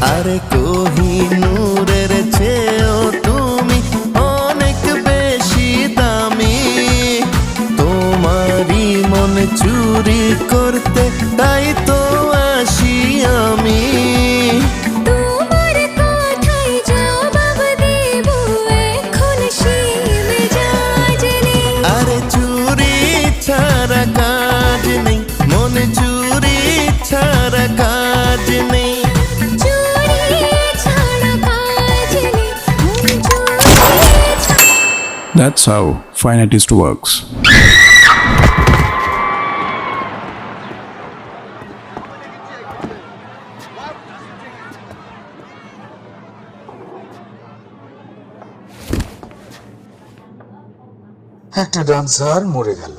আরে কোহিনূরের চেয়েও তুমি অনেক বেশি দামি। তোমারই মন চুরি করতে তাই তো আসি আমি। তোমার কথায় জবাব দেব এখন সেই মেজাজ নেই। আরে চুরি ছাড়া কাজ নেই, মন চুরি ছাড়া কাজ নেই। চুরি ছাড়া কাজ নেই, মন চুরি ছাড়া। That's how fine artist works. একটা ডান্সার মরে গেল।